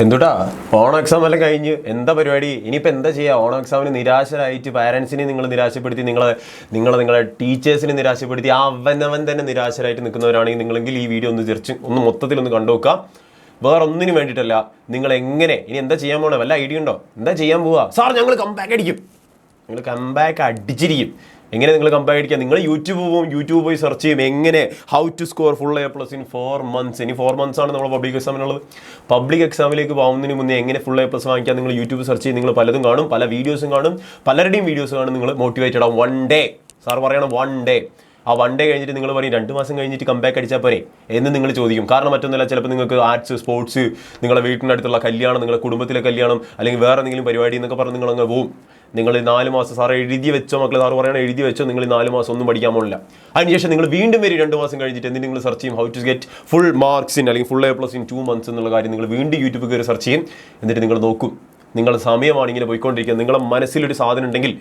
എന്തുട്ടാ ഓണം എക്സാം എല്ലാം കഴിഞ്ഞ് എന്താ പരിപാടി? ഇനിയിപ്പോൾ എന്താ ചെയ്യുക? ഓണം എക്സാമിന് നിരാശരായിട്ട് പാരൻസിനെ നിങ്ങൾ നിരാശപ്പെടുത്തി, നിങ്ങളെ ടീച്ചേഴ്സിനെ നിരാശപ്പെടുത്തി, അവനവൻ തന്നെ നിരാശരായിട്ട് നിൽക്കുന്നവരാണെങ്കിൽ നിങ്ങളെങ്കിൽ ഈ വീഡിയോ ഒന്ന് മൊത്തത്തിലൊന്ന് കണ്ടുനോക്കുക. വേറെ ഒന്നിനും വേണ്ടിയിട്ടല്ല. നിങ്ങൾ എങ്ങനെ ഇനി എന്താ ചെയ്യാൻ പോകണേ? വല്ല ഐഡിയ ഉണ്ടോ? എന്താ ചെയ്യാൻ പോവുക? സാർ ഞങ്ങൾ കംബാക്ക് അടിക്കും. നിങ്ങൾ കംബാക്ക് അടിച്ചിരിക്കും. എങ്ങനെ നിങ്ങൾ കംബാക്ക് അടിക്കുക? നിങ്ങൾ യൂട്യൂബ് പോയി സെർച്ച് ചെയ്യും എങ്ങനെ how to score full A+ in 4 months. ഇനി 4 months ആണ് നമ്മൾ പബ്ലിക് എക്സാമിനുള്ളത്. പബ്ലിക് എക്സാമിലേക്ക് പോകുന്നതിന് മുന്നേ എങ്ങനെ ഫുൾ A+ വാങ്ങിക്കാൻ നിങ്ങൾ യൂട്യൂബ് സെർച്ച് ചെയ്യും. നിങ്ങൾ പലതും കാണും, പല വീഡിയോസും കാണും, പലരുടെയും വീഡിയോസ് കാണും. നിങ്ങൾ മോട്ടിവേറ്റഡ് ആവും. 1 day സാർ പറയണം 1 day. ആ 1 day കഴിഞ്ഞിട്ട് നിങ്ങൾ പറയും 2 മാസം കഴിഞ്ഞിട്ട് കംബാക്ക് അടിച്ചാൽ പോരെ എന്ന് നിങ്ങൾ ചോദിക്കും. കാരണം മറ്റൊന്നുമില്ല, ചിലപ്പോൾ നിങ്ങൾക്ക് ആർട്സ്, സ്പോർട്സ്, നിങ്ങളുടെ വീട്ടിനടുത്തുള്ള കല്യാണം, നിങ്ങളുടെ കുടുംബത്തിലെ കല്യാണം, അല്ലെങ്കിൽ വേറെ എന്തെങ്കിലും പരിപാടി എന്നൊക്കെ പറഞ്ഞ് നിങ്ങൾ അങ്ങ് പോവും. നിങ്ങൾ 4 മാസം സാറ് എഴുതി വെച്ചോ മക്കളെ, സാറ് പറയണം എഴുതി വെച്ചോ, നിങ്ങൾ 4 മാസം ഒന്നും പഠിക്കാൻ പോകില്ല. അതിനുശേഷം നിങ്ങൾ വീണ്ടും വരും 2 മാസം കഴിഞ്ഞിട്ട്. എന്നിട്ട് നിങ്ങൾ സെർച്ച് ചെയ്യും how to get full marks in അല്ലെങ്കിൽ ഫുൾ A+ ഇൻ 2 months എന്നുള്ള കാര്യം നിങ്ങൾ വീണ്ടും യൂട്യൂബിൽ കയറി സെർച്ച് ചെയ്യും. എന്നിട്ട് നിങ്ങൾ നോക്കും, നിങ്ങളുടെ സമയമാണ് ഇങ്ങനെ പോയിക്കൊണ്ടിരിക്കുക. നിങ്ങളുടെ മനസ്സിലൊരു സാധനം ഉണ്ടെങ്കിൽ,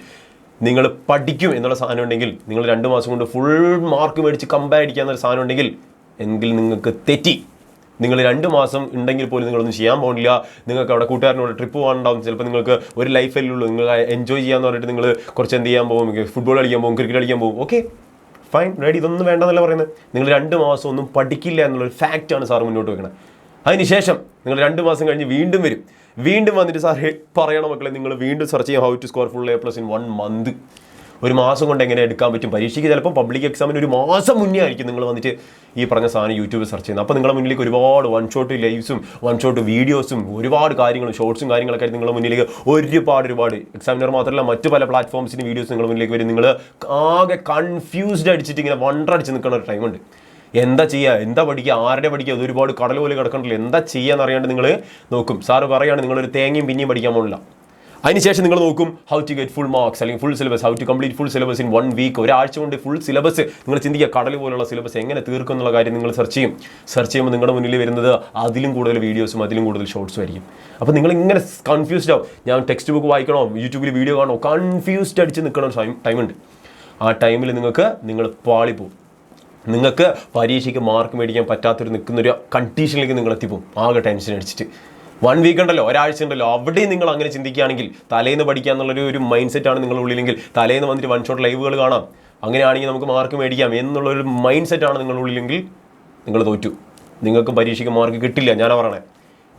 നിങ്ങൾ പഠിക്കും എന്നുള്ള സാധനം ഉണ്ടെങ്കിൽ, നിങ്ങൾ 2 മാസം കൊണ്ട് ഫുൾ മാർക്ക് മേടിച്ച് കംബാക്ക് അടിക്കാന്നൊരു സാധനം ഉണ്ടെങ്കിൽ എങ്കിൽ നിങ്ങൾക്ക് തെറ്റി. നിങ്ങൾ 2 മാസം ഉണ്ടെങ്കിൽ പോലും നിങ്ങളൊന്നും ചെയ്യാൻ പോകില്ല. നിങ്ങൾക്ക് അവിടെ കൂട്ടുകാരനോട് ട്രിപ്പ് പോകാനുണ്ടാവും. ചിലപ്പോൾ നിങ്ങൾക്ക് ഒരു ലൈഫല്ലേ ഉള്ളൂ. നിങ്ങൾ എൻജോയ് ചെയ്യാന്ന് പറഞ്ഞിട്ട് നിങ്ങൾ കുറച്ച് എന്ത് ചെയ്യാൻ പോകും? ഫുട്ബോൾ കളിക്കാൻ പോകും, ക്രിക്കറ്റ് കളിക്കാൻ പോകും. Okay fine, ready. ഇതൊന്നും വേണ്ടെന്നല്ല പറയുന്നത്. നിങ്ങൾ 2 മാസം ഒന്നും പഠിക്കില്ല എന്നുള്ളൊരു ഫാക്റ്റാണ് സാർ മുന്നോട്ട് വെക്കുന്നത്. അതിനുശേഷം നിങ്ങൾ 2 മാസം കഴിഞ്ഞ് വീണ്ടും വരും. വീണ്ടും വന്നിട്ട് സാർ പറയണം മക്കളെ, നിങ്ങൾ വീണ്ടും സെർച്ച് ചെയ്യും how to score full A+ in 1 month. ഒരു മാസം കൊണ്ട് എങ്ങനെ എടുക്കാൻ പറ്റും? പരീക്ഷയ്ക്ക് ചിലപ്പോൾ പബ്ലിക് എക്സാമിന് ഒരു മാസം മുന്നേ ആയിരിക്കും നിങ്ങൾ വന്നിട്ട് ഈ പറഞ്ഞ സാധനം യൂട്യൂബിൽ സെർച്ച് ചെയ്യുന്നത്. അപ്പോൾ നിങ്ങളുടെ മുന്നിലേക്ക് ഒരുപാട് 1 shot ലൈവ്സും 1 shot വീഡിയോസും ഒരുപാട് കാര്യങ്ങളും ഷോർട്സും കാര്യങ്ങളൊക്കെ ആയിട്ട് നിങ്ങളുടെ മുന്നിലേക്ക് ഒരുപാട് എക്സാമിനർ മാത്രമല്ല മറ്റു പല പ്ലാറ്റ്ഫോംസിന് വീഡിയോസ് നിങ്ങളുടെ മുന്നിലേക്ക് വരും. നിങ്ങൾ ആകെ കൺഫ്യൂസ്ഡ് അടിച്ചിട്ട് ഇങ്ങനെ വണ്ടടിച്ച് നിൽക്കുന്ന ഒരു ടൈമുണ്ട്. എന്താ ചെയ്യുക, എന്താ പഠിക്കുക, ആരുടെ പഠിക്കുക, അത് ഒരുപാട് കടൽ പോലെ കിടക്കണ്ടല്ലോ. എന്താ ചെയ്യാന്ന് അറിയാണ്ട് നിങ്ങൾ നോക്കും. സാറ് പറയുകയാണ് നിങ്ങളൊരു തേങ്ങയും പിന്നെയും പഠിക്കാൻ പോകില്ല. അതിനുശേഷം നിങ്ങൾ നോക്കും how to get full marks അല്ലെങ്കിൽ full syllabus, how to complete full syllabus in 1 week. ഒരാഴ്ച കൊണ്ട് ഫുൾ സിലബസ് നിങ്ങൾ ചിന്തിക്കുക. കടൽ പോലുള്ള സിലബസ് എങ്ങനെ തീർക്കും എന്നുള്ള കാര്യം നിങ്ങൾ സെർച്ച് ചെയ്യുമ്പോൾ നിങ്ങളുടെ മുന്നിൽ വരുന്നത് അതിലും കൂടുതൽ വീഡിയോസും അതിലും കൂടുതൽ ഷോർട്സും ആയിരിക്കും. അപ്പോൾ നിങ്ങൾ ഇങ്ങനെ കൺഫ്യൂസ്ഡ് ആവും. ഞാൻ ടെക്സ്റ്റ് ബുക്ക് വായിക്കണോ, യൂട്യൂബിൽ വീഡിയോ കാണണോ, കൺഫ്യൂസ്ഡ് അടിച്ച് നിൽക്കണ ടൈമുണ്ട്. ആ ടൈമിൽ നിങ്ങൾ പാളിപ്പോവും. നിങ്ങൾക്ക് പരീക്ഷയ്ക്ക് മാർക്ക് മേടിക്കാൻ പറ്റാത്തൊരു നിൽക്കുന്നൊരു കണ്ടീഷനിലേക്ക് നിങ്ങൾ എത്തിപ്പോവും. ആകെ ടെൻഷൻ അടിച്ചിട്ട് 1 week ഉണ്ടല്ലോ, ഒരാഴ്ച ഉണ്ടല്ലോ, അവിടെയും നിങ്ങൾ അങ്ങനെ ചിന്തിക്കുകയാണെങ്കിൽ തലേന്ന് പഠിക്കുക എന്നുള്ളൊരു മൈൻഡ് സെറ്റാണ് നിങ്ങളുടെ ഉള്ളിലെങ്കിൽ തലേന്ന് വന്നിട്ട് 1 shot ലൈവുകൾ കാണാം, അങ്ങനെയാണെങ്കിൽ നമുക്ക് മാർക്ക് മേടിക്കാം എന്നുള്ളൊരു മൈൻഡ് സെറ്റാണ് നിങ്ങളുടെ ഉള്ളിലെങ്കിൽ നിങ്ങൾ തോറ്റു. നിങ്ങൾക്ക് പരീക്ഷയ്ക്ക് മാർക്ക് കിട്ടില്ല, ഞാനാ പറയണേ.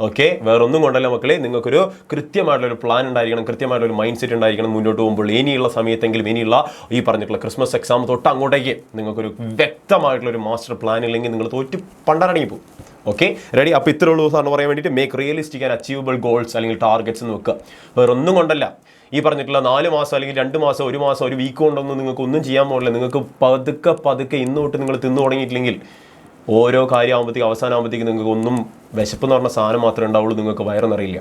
ഓക്കെ, വേറൊന്നും കൊണ്ടല്ല മക്കളെ, നിങ്ങൾക്കൊരു കൃത്യമായിട്ടുള്ളൊരു പ്ലാൻ ഉണ്ടായിരിക്കണം, കൃത്യമായിട്ടുള്ളൊരു മൈൻഡ് സെറ്റ് ഉണ്ടായിരിക്കണം മുന്നോട്ട് പോകുമ്പോൾ. ഇനിയുള്ള സമയത്തെങ്കിലും, ഇനിയുള്ള ഈ പറഞ്ഞിട്ടുള്ള ക്രിസ്മസ് എക്സാം തൊട്ട് അങ്ങോട്ടേക്ക് നിങ്ങൾക്കൊരു വ്യക്തമായിട്ടുള്ളൊരു മാസ്റ്റർ പ്ലാൻ ഇല്ലെങ്കിൽ നിങ്ങൾ തോറ്റ് പണ്ടറങ്ങി പോകും. Okay ready? അപ്പോൾ ഇത്ര ഉള്ളൂ സാറിന് പറയാൻ വേണ്ടിയിട്ട്. Make realistic and achievable goals അല്ലെങ്കിൽ ടാർഗറ്റ്സ് എന്ന് വെക്കുക. വേറൊന്നും കൊണ്ടല്ല. ഈ പറഞ്ഞിട്ടുള്ള 4 മാസം അല്ലെങ്കിൽ 2 മാസം 1 മാസം 1 week കൊണ്ടൊന്നും നിങ്ങൾക്ക് ഒന്നും ചെയ്യാൻ പോകില്ല. നിങ്ങൾക്ക് പതുക്കെ ഇന്ന് തൊട്ട് നിങ്ങൾ തിന്നു തുടങ്ങിയിട്ടില്ലെങ്കിൽ ഓരോ കാര്യമാകുമ്പോഴത്തേക്ക് അവസാനമാകുമ്പോഴത്തേക്ക് നിങ്ങൾക്ക് ഒന്നും വിശപ്പ് എന്ന് പറഞ്ഞ സാധനം മാത്രമേ ഉണ്ടാവുള്ളൂ. നിങ്ങൾക്ക് വയറെന്നറിയില്ല,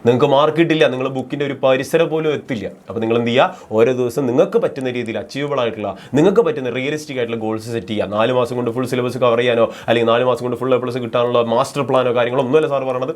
നിങ്ങൾക്ക് മാർക്ക് കിട്ടില്ല, നിങ്ങൾ ബുക്കിൻ്റെ ഒരു പരിസരം പോലും എത്തില്ല. അപ്പോൾ നിങ്ങൾ എന്ത് ചെയ്യുക? ഓരോ ദിവസം നിങ്ങൾക്ക് പറ്റുന്ന രീതിയിൽ അച്ചീവബിൾ ആയിട്ടുള്ള, നിങ്ങൾക്ക് പറ്റുന്ന റിയലിസ്റ്റിക് ആയിട്ടുള്ള ഗോൾസ് സെറ്റ് ചെയ്യുക. 4 മാസം കൊണ്ട് ഫുൾ സിലബസ് കവർ ചെയ്യാനോ അല്ലെങ്കിൽ 4 മാസം കൊണ്ട് ഫുൾ A+ കിട്ടാനുള്ള മാസ്റ്റർ പ്ലാനോ കാര്യങ്ങളോ ഒന്നുമല്ല സാർ പറയണത്.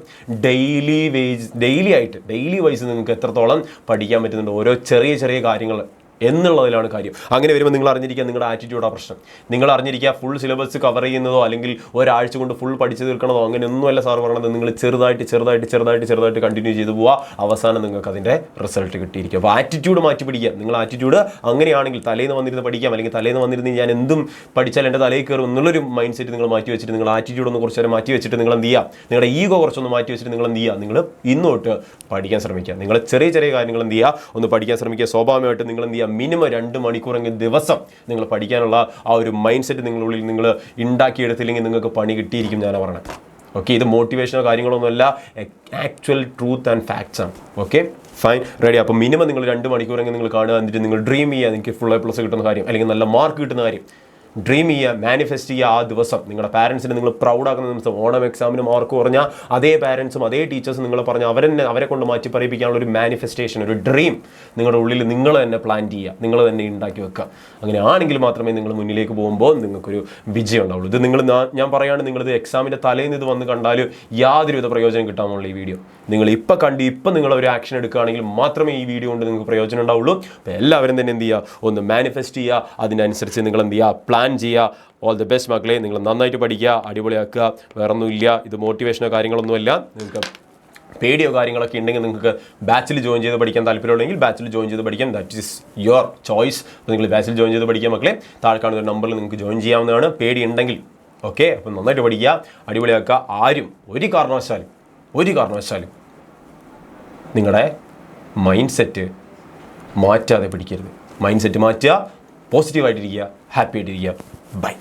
ഡെയിലി വൈസ് നിങ്ങൾക്ക് എത്രത്തോളം പഠിക്കാൻ പറ്റുന്നുണ്ട്, ഓരോ ചെറിയ കാര്യങ്ങൾ എന്നുള്ളതിലാണ് കാര്യം. അങ്ങനെ വരുമ്പോൾ നിങ്ങൾ അറിഞ്ഞിരിക്കുക നിങ്ങളുടെ ആറ്റിറ്റ്യൂഡാണ് പ്രശ്നം. നിങ്ങൾ അറിഞ്ഞിരിക്കുക ഫുൾ സിലബസ് കവർ ചെയ്യുന്നതോ അല്ലെങ്കിൽ ഒരാഴ്ച കൊണ്ട് ഫുൾ പഠിച്ചു തീർക്കണതോ അങ്ങനെയൊന്നുമല്ല സാർ പറയണത്. നിങ്ങൾ ചെറുതായിട്ട് കണ്ടിന്യൂ ചെയ്ത് പോവുക. അവസാനം നിങ്ങൾക്ക് അതിൻ്റെ റിസൾട്ട് കിട്ടിയിരിക്കും. അപ്പോൾ ആറ്റിറ്റ്യൂഡ് മാറ്റി പിടിക്കുക. നിങ്ങൾ ആറ്റിറ്റ്യൂഡ് അങ്ങനെയാണെങ്കിൽ തലേന്ന് വന്നിരുന്ന് പഠിക്കാം, അല്ലെങ്കിൽ തലേന്ന് വന്നിരുന്ന് ഞാൻ എന്തും പഠിച്ചാൽ എൻ്റെ തലയിൽ കയറും എന്നുള്ളൊരു മൈൻഡ് സെറ്റ് നിങ്ങൾ മാറ്റി വെച്ചിട്ട്, നിങ്ങൾ ആറ്റിറ്റ്യൂഡ് ഒന്ന് കുറച്ച് നേരം മാറ്റി വെച്ചിട്ട് നിങ്ങൾ എന്ത് ചെയ്യുക? നിങ്ങളുടെ ഈഗോ കുറച്ചൊന്ന് മാറ്റി വെച്ചിട്ട് നിങ്ങൾ എന്ത് ചെയ്യുക? നിങ്ങൾ ഇന്നോട്ട് പഠിക്കാൻ ശ്രമിക്കുക. നിങ്ങൾ ചെറിയ കാര്യങ്ങൾ എന്ത് ചെയ്യുക? ഒന്ന് പഠിക്കാൻ ശ്രമിക്കുക. സ്വാഭാവികമായിട്ട് നിങ്ങൾ എന്ത് ചെയ്യുക? മിനിമം 2 മണിക്കൂറെങ്കിലും ദിവസം നിങ്ങൾ പഠിക്കാനുള്ള ആ ഒരു മൈൻഡ് സെറ്റ് നിങ്ങളുള്ളിൽ നിങ്ങൾ ഉണ്ടാക്കിയെടുത്തില്ലെങ്കിൽ നിങ്ങൾക്ക് പണി കിട്ടിയിരിക്കും, ഞാനാണ് പറഞ്ഞത്. ഓക്കെ, ഇത് മോട്ടിവേഷനോ കാര്യങ്ങളൊന്നുമല്ല, ആക്ച്വൽ ട്രൂത്ത് ആൻഡ് ഫാക്ട്സ് ആണ്. Okay fine, ready? അപ്പോൾ മിനിമം നിങ്ങൾ 2 മണിക്കൂറെങ്കിലും നിങ്ങൾ കാണുക. എന്നിട്ട് നിങ്ങൾ ഡ്രീം ചെയ്യുക, നിങ്ങൾക്ക് ഫുൾ A+ കിട്ടുന്ന കാര്യം അല്ലെങ്കിൽ നല്ല മാർക്ക് കിട്ടുന്ന കാര്യം ഡ്രീം ചെയ്യുക, മാനിഫെസ്റ്റ് ചെയ്യുക. ആ ദിവസം നിങ്ങളുടെ പാരൻസിനെ നിങ്ങൾ പ്രൗഡാക്കുന്ന ദിവസം, ഓണം എക്സാമിന് മാർക്ക് കുറഞ്ഞാൽ അതേ പാരൻസും അതേ ടീച്ചേഴ്സും നിങ്ങൾ പറഞ്ഞാൽ അവരെ കൊണ്ട് മാറ്റി പറയിപ്പിക്കാനുള്ള ഒരു മാനിഫെസ്റ്റേഷൻ, ഒരു ഡ്രീം നിങ്ങളുടെ ഉള്ളിൽ നിങ്ങൾ തന്നെ പ്ലാൻ ചെയ്യുക, നിങ്ങൾ തന്നെ ഉണ്ടാക്കി വെക്കുക. അങ്ങനെ ആണെങ്കിൽ മാത്രമേ നിങ്ങൾ മുന്നിലേക്ക് പോകുമ്പോൾ നിങ്ങൾക്കൊരു വിജയം ഉണ്ടാവുള്ളൂ. ഇത് ഞാൻ പറയുകയാണ്, നിങ്ങളിത് എക്സാമിൻ്റെ തലേന്ന് ഇത് വന്ന് കണ്ടാൽ യാതൊരുവിധ പ്രയോജനം കിട്ടാമുള്ള ഈ വീഡിയോ നിങ്ങൾ ഇപ്പം നിങ്ങൾ ഒരു ആക്ഷൻ എടുക്കുകയാണെങ്കിൽ മാത്രമേ ഈ വീഡിയോ കൊണ്ട് നിങ്ങൾക്ക് പ്രയോജനം ഉണ്ടാവുള്ളൂ. അപ്പോൾ എല്ലാവരും തന്നെ എന്ത് ചെയ്യുക? ഒന്ന് മാനിഫെസ്റ്റ് ചെയ്യുക, അതിനനുസരിച്ച് നിങ്ങൾ എന്ത് ചെയ്യുക? പ്ലാൻ ചെയ്യുക. ഓൾ ദി ബെസ്റ്റ് മക്കളെ, നിങ്ങൾ നന്നായിട്ട് പഠിക്കുക, അടിപൊളിയാക്കുക. വേറൊന്നുമില്ല, ഇത് മോട്ടിവേഷനോ കാര്യങ്ങളൊന്നുമല്ല. നിങ്ങൾക്ക് പേടിയോ കാര്യങ്ങളൊക്കെ ഉണ്ടെങ്കിൽ നിങ്ങൾക്ക് ബാച്ചിൽ ജോയിൻ ചെയ്ത് പഠിക്കാൻ താല്പര്യമുണ്ടെങ്കിൽ ബാച്ചിൽ ജോയിൻ ചെയ്ത് പഠിക്കാം. That is your choice. അപ്പോൾ നിങ്ങൾ ബാച്ചിൽ ജോയിൻ ചെയ്ത് പഠിക്കാം മക്കളെ. താഴെ കാണുന്ന ഒരു നമ്പറിൽ നിങ്ങൾക്ക് ജോയിൻ ചെയ്യാവുന്നതാണ് പേടി ഉണ്ടെങ്കിൽ. ഓക്കെ, അപ്പം നന്നായിട്ട് പഠിക്കുക, അടിപൊളിയാക്കുക. ആരും ഒരു കാരണവശാലും നിങ്ങളുടെ മൈൻഡ് സെറ്റ് മാറ്റാതെ പഠിക്കരുത്. മൈൻഡ് സെറ്റ് മാറ്റുക, പോസിറ്റീവായിട്ടിരിക്കുക, ഹാപ്പി ആയിട്ടിരിക്കുക. ബൈ.